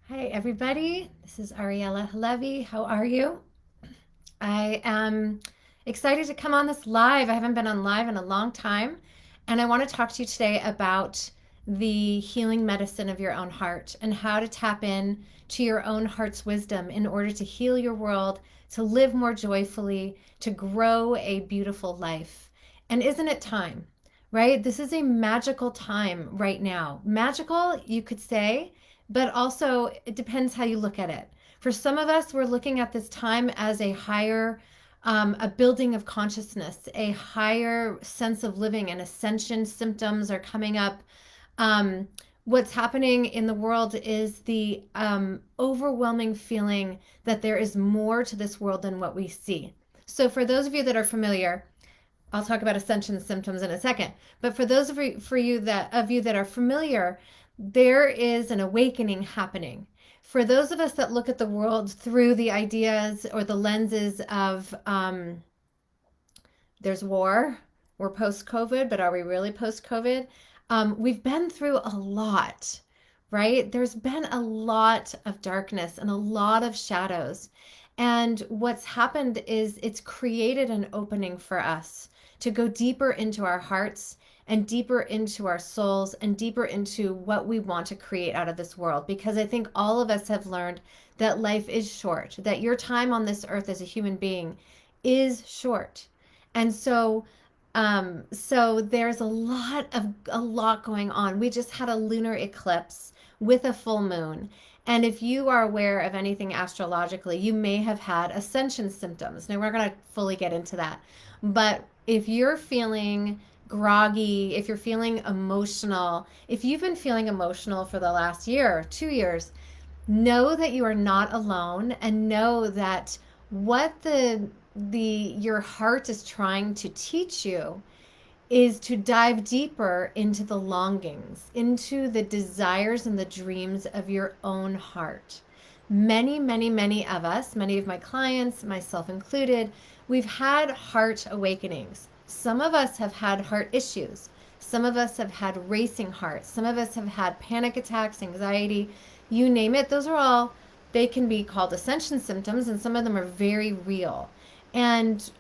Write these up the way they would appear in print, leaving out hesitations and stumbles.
Hi, everybody. This is Ariella Halevi. How are you? I am excited to come on this live. I haven't been on live in a long time, and I want to talk to you today about the healing medicine of your own heart and how to tap in to your own heart's wisdom in order to heal your world, to live more joyfully, to grow a beautiful life. And isn't it time, right? This is a magical time right now. Magical, you could say, but also it depends how you look at it. For some of us, we're looking at this time as a higher, a building of consciousness, a higher sense of living, and ascension symptoms are coming up. Um, what's happening in the world is the overwhelming feeling that there is more to this world than what we see. So, for those of you that are familiar, I'll talk about ascension symptoms in a second. But for those of you that are familiar, there is an awakening happening. For those of us that look at the world through the ideas or the lenses of there's war, we're post COVID, but are we really post COVID? We've been through a lot, right? There's been a lot of darkness and a lot of shadows. And what's happened is it's created an opening for us to go deeper into our hearts and deeper into our souls and deeper into what we want to create out of this world. Because I think all of us have learned that life is short, that your time on this earth as a human being is short. And so there's a lot going on. We just had a lunar eclipse with a full moon. And if you are aware of anything astrologically, you may have had ascension symptoms. Now, we're going to fully get into that. But if you're feeling groggy, if you're feeling emotional, if you've been feeling emotional for the last year, 2 years, know that you are not alone and know that what your heart is trying to teach you is to dive deeper into the longings, into the desires and the dreams of your own heart. Many of us, many of my clients, myself included, we've had heart awakenings. Some of us have had heart issues. Some of us have had racing hearts. Some of us have had panic attacks, anxiety, you name it. Those are all, they can be called ascension symptoms, and some of them are very real. And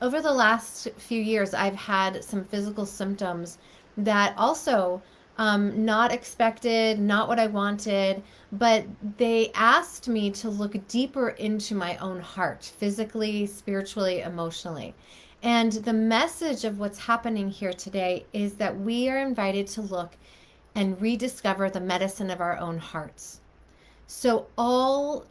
over the last few years, I've had some physical symptoms that also not expected, not what I wanted, but they asked me to look deeper into my own heart, physically, spiritually, emotionally. And the message of what's happening here today is that we are invited to look and rediscover the medicine of our own hearts. So all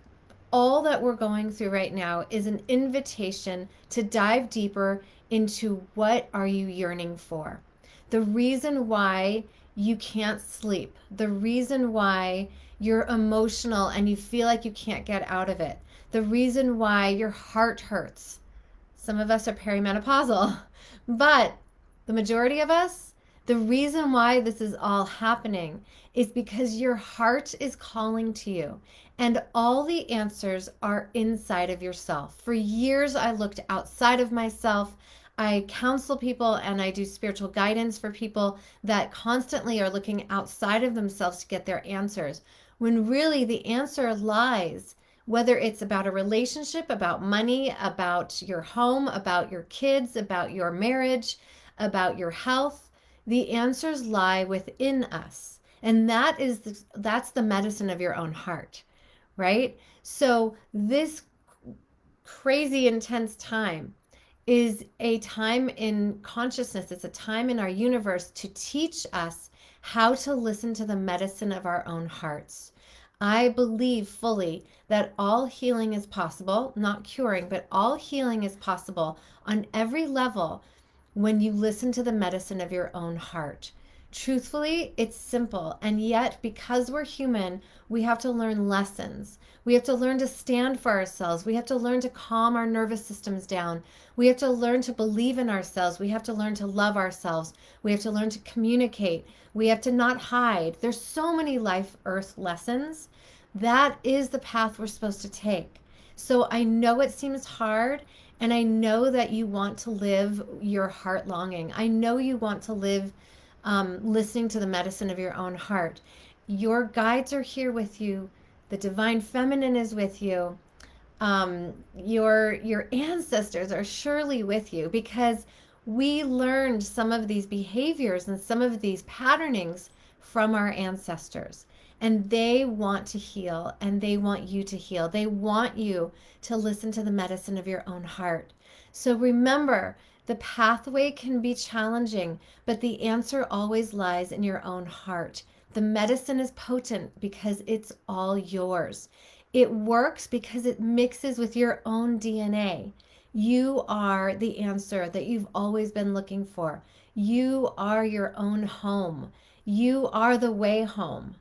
that we're going through right now is an invitation to dive deeper into what are you yearning for. The reason why you can't sleep, the reason why you're emotional and you feel like you can't get out of it, the reason why your heart hurts. Some of us are perimenopausal, but the majority of us, the reason why this is all happening is because your heart is calling to you. And all the answers are inside of yourself. For years, I looked outside of myself. I counsel people and I do spiritual guidance for people that constantly are looking outside of themselves to get their answers, when really the answer lies, whether it's about a relationship, about money, about your home, about your kids, about your marriage, about your health. The answers lie within us. And that's the medicine of your own heart, right? So this crazy intense time is a time in consciousness. It's a time in our universe to teach us how to listen to the medicine of our own hearts. I believe fully that all healing is possible, not curing, but all healing is possible on every level when you listen to the medicine of your own heart. Truthfully, it's simple. And yet, because we're human, we have to learn lessons. We have to learn to stand for ourselves. We have to learn to calm our nervous systems down. We have to learn to believe in ourselves. We have to learn to love ourselves. We have to learn to communicate. We have to not hide. There's so many life earth lessons. That is the path we're supposed to take. So I know it seems hard, and I know that you want to live your heart longing. I know you want to live listening to the medicine of your own heart. Your guides are here with you. The divine feminine is with you. Your ancestors are surely with you, because we learned some of these behaviors and some of these patternings from our ancestors, and they want to heal, and they want you to heal. They want you to listen to the medicine of your own heart. So remember, the pathway can be challenging, but the answer always lies in your own heart. The medicine is potent because it's all yours. It works because it mixes with your own DNA. You are the answer that you've always been looking for. You are your own home. You are the way home,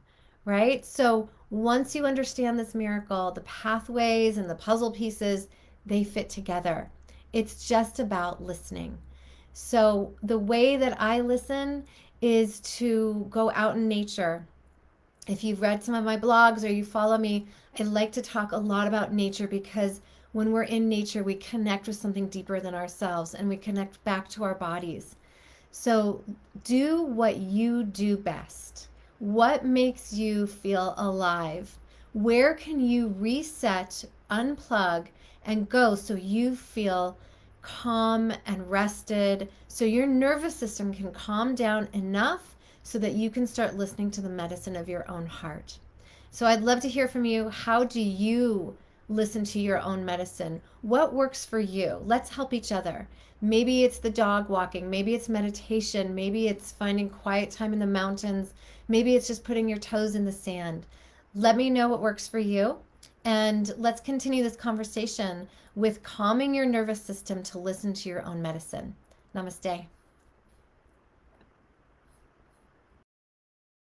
right? So once you understand this miracle, the pathways and the puzzle pieces, they fit together. It's just about listening. So the way that I listen is to go out in nature. If you've read some of my blogs or you follow me, I like to talk a lot about nature, because when we're in nature, we connect with something deeper than ourselves, and we connect back to our bodies. So do what you do best. What makes you feel alive? Where can you reset, unplug, and go so you feel calm and rested, so your nervous system can calm down enough so that you can start listening to the medicine of your own heart. So I'd love to hear from you. How do you listen to your own medicine? What works for you? Let's help each other. Maybe it's the dog walking, maybe it's meditation, maybe it's finding quiet time in the mountains, maybe it's just putting your toes in the sand. Let me know what works for you, and let's continue this conversation with calming your nervous system to listen to your own medicine. Namaste.